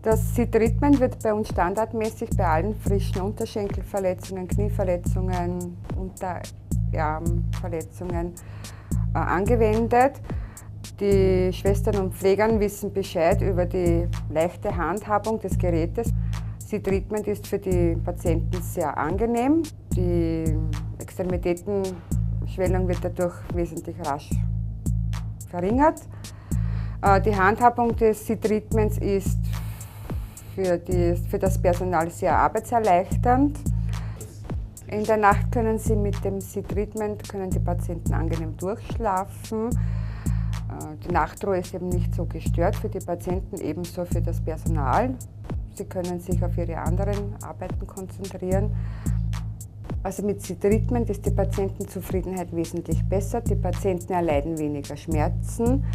Das C-Treatment wird bei uns standardmäßig bei allen frischen Unterschenkelverletzungen, Knieverletzungen, Unterarmverletzungen angewendet. Die Schwestern und Pfleger wissen Bescheid über die leichte Handhabung des Gerätes. C-Treatment ist für die Patienten sehr angenehm. Die Extremitätenschwellung wird dadurch wesentlich rasch verringert. Die Handhabung des C-Treatments ist für das Personal sehr arbeitserleichternd. In der Nacht können Sie mit dem C-Treatment die Patienten angenehm durchschlafen. Die Nachtruhe ist eben nicht so gestört für die Patienten, ebenso für das Personal. Sie können sich auf ihre anderen Arbeiten konzentrieren. Also mit C-Treatment ist die Patientenzufriedenheit wesentlich besser. Die Patienten erleiden weniger Schmerzen.